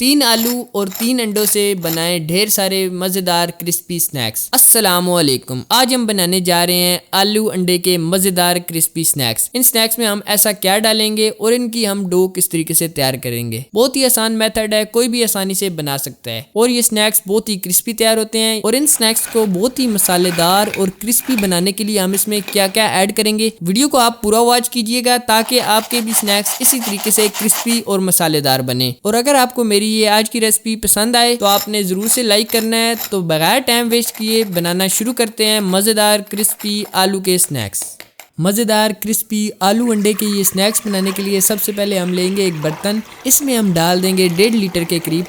3 आलू और 3 अंडों से बनाएं ढेर सारे मज़ेदार क्रिस्पी स्नैक्स। अस्सलामुअलैकुम। आज हम बनाने जा रहे हैं आलू अंडे के मज़ेदार क्रिस्पी स्नैक्स। इन स्नैक्स में हम ऐसा क्या डालेंगे और इनकी हम डो किस तरीके से तैयार करेंगे। बहुत ही आसान मेथड है, कोई भी आसानी से बना सकता है और ये स्नैक्स बहुत ही क्रिस्पी तैयार होते हैं। और इन स्नैक्स को बहुत ही मसालेदार और क्रिस्पी बनाने के लिए हम इसमें क्या क्या ऐड करेंगे, वीडियो को आप पूरा वॉच कीजिएगा ताकि आपके भी स्नैक्स इसी तरीके से क्रिस्पी और मसालेदार बने। और अगर आपको मेरी ये आज की रेसिपी पसंद आए तो आपने जरूर से लाइक करना है। तो बगैर टाइम वेस्ट किए बनाना शुरू करते हैं मजेदार क्रिस्पी आलू के स्नैक्स। मज़ेदार क्रिस्पी आलू अंडे के ये स्नैक्स बनाने के लिए सबसे पहले हम लेंगे एक बर्तन। इसमें हम डाल देंगे 1.5 लीटर के करीब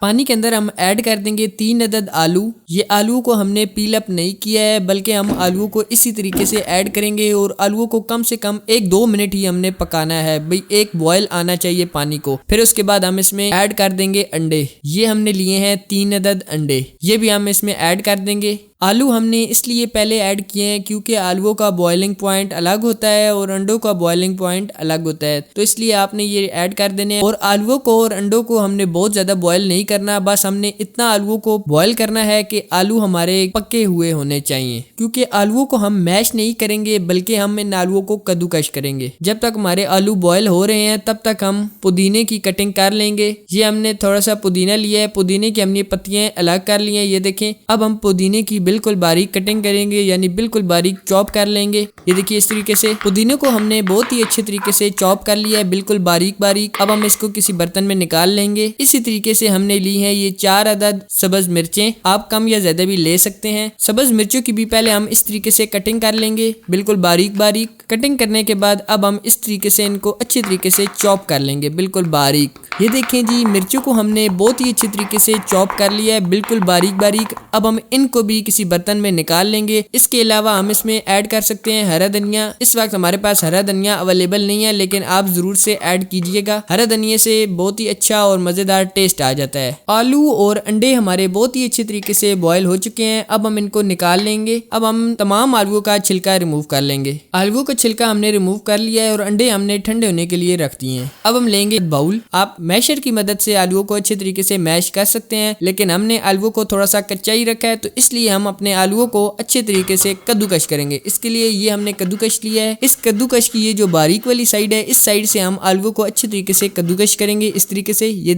पानी के अंदर हम ऐड कर देंगे 3 अदद आलू। ये आलू को हमने पील अप नहीं किया है, बल्कि हम आलूओं को इसी तरीके से ऐड करेंगे और आलूओं को कम से कम 1-2 मिनट ही हमने पकाना है भाई, एक बॉयल आना चाहिए पानी को। फिर उसके बाद हम इसमें ऐड कर देंगे अंडे। ये हमने लिए हैं 3 अदद अंडे, ये भी हम इसमें ऐड कर देंगे। आलू हमने इसलिए पहले ऐड किए हैं क्योंकि आलूओं का बॉइलिंग पॉइंट अलग होता है और अंडों का बॉइलिंग पॉइंट अलग होता है, तो इसलिए आपने ये ऐड कर देने हैं। और आलूओं को और अंडों को हमने बहुत ज्यादा बॉयल नहीं करना, बस हमने इतना आलूओं को बॉयल करना है कि आलू हमारे पके हुए होने चाहिए। क्योंकि आलूओं को हम मैश नहीं करेंगे बल्कि हम इन आलूओं को कद्दूकश करेंगे। जब तक हमारे आलू बॉयल हो रहे हैं तब तक हम पुदीने की कटिंग कर लेंगे। ये हमने थोड़ा सा पुदीना लिया है, पुदीने की हमने पत्तियां अलग कर ली हैं, ये देखें। अब हम पुदीने की बिल्कुल बारीक कटिंग करेंगे, यानी बिल्कुल बारीक चॉप कर लेंगे। ये देखिए इस तरीके से पुदीने को हमने बहुत ही अच्छे तरीके से चॉप कर लिया है, बिल्कुल बारीक बारीक। अब हम इसको किसी बर्तन में निकाल लेंगे। इसी तरीके से हमने ली है ये 4 अदद सब्ज मिर्चें, आप कम या ज्यादा भी ले सकते हैं। सब्ज मिर्चों की भी पहले हम इस तरीके से कटिंग कर लेंगे, बिल्कुल बारीक बारीक। कटिंग करने के बाद अब हम इस तरीके से इनको अच्छे तरीके से चॉप कर लेंगे, बिल्कुल बारीक। ये देखें जी, मिर्चों को हमने बहुत ही अच्छे तरीके से चॉप कर लिया है, बिल्कुल बारीक बारीक। अब हम इनको भी किसी बर्तन में निकाल लेंगे। इसके अलावा हम इसमें ऐड कर सकते हैं हरा धनिया। इस वक्त हमारे पास हरा धनिया अवेलेबल नहीं है, लेकिन आप जरूर से ऐड कीजिएगा। हरा धनिया से बहुत ही अच्छा और मजेदार टेस्ट आ जाता है। आलू और अंडे हमारे बहुत ही अच्छे तरीके से बॉयल हो चुके हैं, अब हम इनको निकाल लेंगे। अब हम तमाम आलूओं का छिलका रिमूव कर लेंगे। आलूओं का छिलका हमने रिमूव कर लिया है और अंडे हमने ठंडे होने के लिए रख दिए हैं। अब हम लेंगे बाउल। आप मैशर की मदद से आलूओं को अच्छे तरीके से मैश कर सकते हैं, लेकिन हमने आलूओं को थोड़ा सा कच्चा ही रखा है, तो इसलिए हम अपने आलूओं को अच्छे तरीके से कद्दूकश करेंगे। इसके लिए ये हमने कद्दूकश लिया है। इस कद्दूकश की ये जो बारीक वाली साइड है, इस साइड से हम आलूओं को अच्छे तरीके से कद्दूकश करेंगे इस तरीके से। ये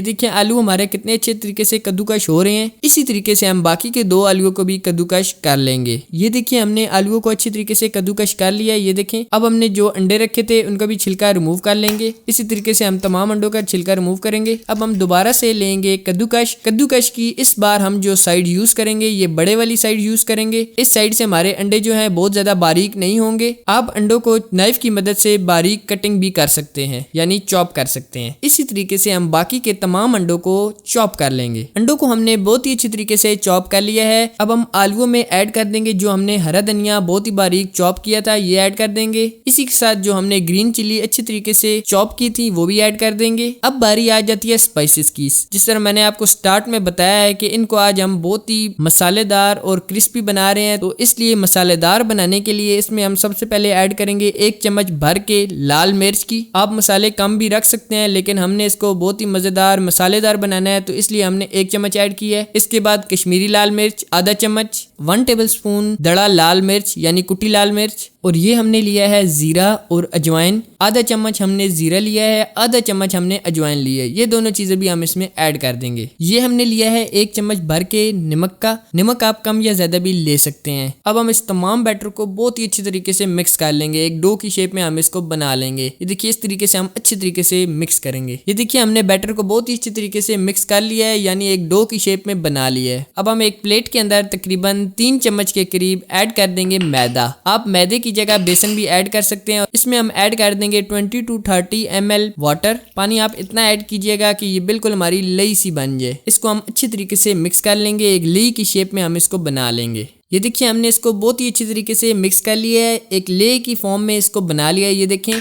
देखें आलू हमारे कितने अच्छे तरीके से कद्दूकश हो रहे हैं। इसी तरीके से हम बाकी के 2 आलूओं को भी कद्दूकश कर लेंगे। ये देखिए हमने आलूओं को अच्छी तरीके से कद्दूकश कर लिया है। ये देखें, अब हमने जो अंडे रखे थे उनका भी छिलका रिमूव कर लेंगे। इसी तरीके से हम तमाम अंडों का छिलका रिमूव करेंगे। अब हम दोबारा से लेंगे कद्दूकश की इस बार हम जो साइड यूज करेंगे, ये बड़े वाली साइड यूज करेंगे। इस साइड से हमारे अंडे जो हैं बहुत ज्यादा बारीक नहीं होंगे। आप अंडों को नाइफ की मदद से बारीक कटिंग भी कर सकते हैं, यानी चॉप कर सकते हैं। इसी तरीके से हम बाकी के तमाम अंडों को चॉप कर लेंगे। अंडों को हमने बहुत ही अच्छी तरीके से चॉप कर लिया है। अब हम आलूओं में ऐड कर देंगे जो हमने हरा धनिया बहुत ही बारीक चॉप किया था, ये ऐड कर देंगे। इसी के साथ जो हमने ग्रीन चिली अच्छी तरीके से चॉप की थी वो भी ऐड कर देंगे। अब बारी आ जाती है स्पाइसेस की। जिस तरह मैंने आपको स्टार्ट में बताया है कि इनको आज हम बहुत ही मसालेदार और क्रिस्पी बना रहे हैं, तो इसलिए मसालेदार बनाने के लिए इसमें हम सबसे पहले ऐड करेंगे 1 चम्मच भर के लाल मिर्च की। आप मसाले कम भी रख सकते हैं, लेकिन हमने इसको बहुत ही मजेदार मसालेदार बनाना है, तो इसलिए हमने 1 चम्मच ऐड किया है। इसके बाद कश्मीरी लाल मिर्च आधा चम्मच, 1 टेबलस्पून दड़ा लाल मिर्च यानी कुटी लाल मिर्च, और ये हमने लिया है जीरा और अजवाइन। आधा चम्मच हमने जीरा लिया है, आधा चम्मच हमने अजवाइन ली है। ये दोनों चीजें भी हम इसमें ऐड कर देंगे। ये हमने लिया है 1 चम्मच भर के नमक आप कम या ज्यादा भी ले सकते हैं। अब हम इस तमाम बैटर को बहुत ही अच्छी तरीके से मिक्स कर लेंगे। एक डो की शेप में हम इसको बना लेंगे। ये देखिए इस तरीके से हम अच्छे तरीके से मिक्स करेंगे। ये देखिए हमने बैटर को बहुत ही अच्छी तरीके से मिक्स कर लिया है, यानी एक डो की शेप में बना लिया है। अब हम एक प्लेट के अंदर तकरीबन 3 चम्मच के करीब ऐड कर देंगे मैदा। आप मैदे की जगह बेसन भी ऐड कर सकते हैं। इसमें हम ऐड कर देंगे 20 to 30 ml वाटर। पानी आप इतना ऐड कीजिएगा कि ये बिल्कुल हमारी लई सी बन जाए। इसको हम अच्छी तरीके से मिक्स कर लेंगे, एक लई की शेप में हम इसको बना लेंगे। ये देखिए हमने इसको बहुत ही अच्छी तरीके से मिक्स कर लिया है, एक ले की फॉर्म में इसको बना लिया है। ये देखें,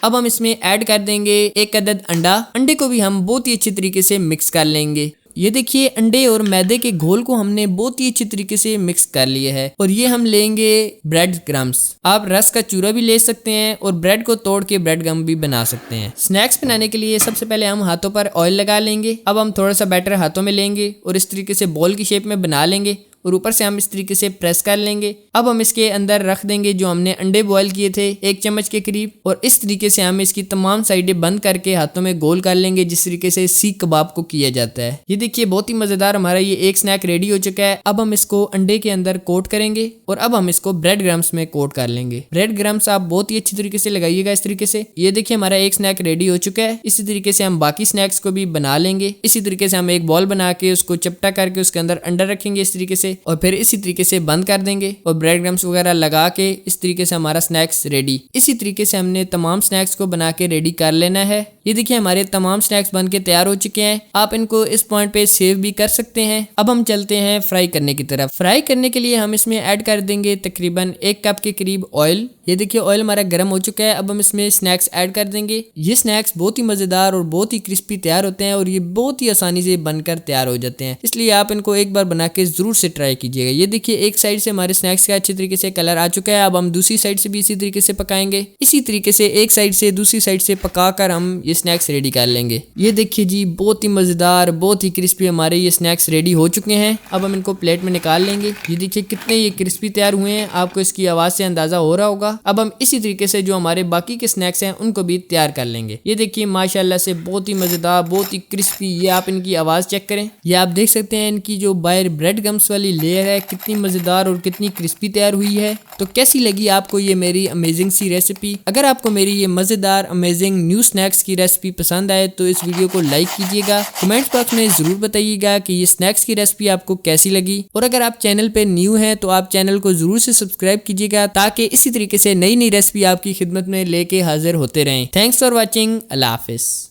अब हम इसमें ऐड कर देंगे 1 अदद अंडा। अंडे को भी हम बहुत ही अच्छी तरीके से मिक्स कर लेंगे। ये देखिए अंडे और मैदे के घोल को हमने बहुत ही अच्छी तरीके से मिक्स कर लिया है और ये हम लेंगे ब्रेड क्रम्स। आप रस का चूरा भी ले सकते हैं और ब्रेड को तोड़ के ब्रेड गम भी बना सकते हैं। स्नैक्स बनाने के लिए सबसे पहले हम हाथों पर ऑयल लगा लेंगे। अब हम थोड़ा सा बैटर हाथों में लेंगे और इस तरीके से बॉल की शेप में बना लेंगे और ऊपर से हम इस तरीके से प्रेस कर लेंगे। अब हम इसके अंदर रख देंगे जो हमने अंडे बॉयल किए थे 1 चम्मच के करीब, और इस तरीके से हम इसकी तमाम साइडें बंद करके हाथों में गोल कर लेंगे जिस तरीके से सीख कबाब को किया जाता है। ये देखिए बहुत ही मजेदार हमारा ये एक स्नैक रेडी हो चुका है। अब हम इसको अंडे के अंदर कोट करेंगे और अब हम इसको ब्रेड क्रम्स में कोट कर लेंगे। ब्रेड क्रम्स आप बहुत ही अच्छी तरीके से लगाइएगा इस तरीके से। ये देखिए हमारा एक स्नैक रेडी हो चुका है। इसी तरीके से हम बाकी स्नैक्स को भी बना लेंगे। इसी तरीके से हम एक बॉल बना के उसको चपटा करके उसके अंदर अंडा रखेंगे इस तरीके से और फिर इसी तरीके से बंद कर देंगे और ब्रेड क्रम्स वगैरह लगा के इस तरीके से हमारा स्नैक्स रेडी। इसी तरीके से हमने तमाम स्नैक्स को बना के रेडी कर लेना है। ये देखिए हमारे तमाम स्नैक्स बन के तैयार हो चुके हैं। आप इनको इस पॉइंट पे सेव भी कर सकते हैं। अब हम चलते हैं फ्राई करने की तरफ। फ्राई करने के लिए हम इसमें ऐड कर देंगे तकरीबन 1 कप के करीब ऑयल। ये देखिए ऑयल हमारा गर्म हो चुका है। अब हम इसमें स्नैक्स ऐड कर देंगे। ये स्नैक्स बहुत ही मजेदार और बहुत ही क्रिस्पी तैयार होते हैं और ये बहुत ही आसानी से बनकर तैयार हो जाते हैं, इसलिए आप इनको एक बार बना के जरूर से ट्राई कीजिएगा। ये देखिए एक साइड से हमारे स्नैक्स का अच्छे तरीके से कलर आ चुका है। अब हम दूसरी साइड से भी इसी तरीके से पकाएंगे। इसी तरीके से एक साइड से दूसरी साइड से पकाकर हम ये स्नैक्स रेडी कर लेंगे। ये देखिए जी बहुत ही मजेदार बहुत ही क्रिस्पी हमारे ये स्नैक्स रेडी हो चुके हैं। अब हम इनको प्लेट में निकाल लेंगे। ये देखिए कितने ये क्रिस्पी तैयार हुए हैं, आपको इसकी आवाज से अंदाजा हो रहा होगा। अब हम इसी तरीके से जो हमारे बाकी के स्नैक्स हैं उनको भी तैयार कर लेंगे। ये देखिए माशाल्लाह से बहुत ही मजेदार बहुत ही क्रिस्पी। ये आप इनकी आवाज चेक करें, ये आप देख सकते हैं इनकी जो बाहर ब्रेड क्रम्स वाली लेयर है कितनी मजेदार और कितनी क्रिस्पी तैयार हुई है। तो कैसी लगी आपको ये मेरी अमेजिंग सी रेसिपी? अगर आपको मेरी ये मजेदार अमेजिंग न्यू स्नैक्स की रेसिपी पसंद आए तो इस वीडियो को लाइक कीजिएगा। कमेंट बॉक्स में जरूर बताइएगा कि ये स्नैक्स की रेसिपी आपको कैसी लगी, और अगर आप चैनल पे न्यू हैं तो आप चैनल को जरूर से सब्सक्राइब कीजिएगा ताकि इसी तरीके से नई नई रेसिपी आपकी खिदमत में लेके हाजिर होते रहें। Thanks for watching. Allah Hafiz.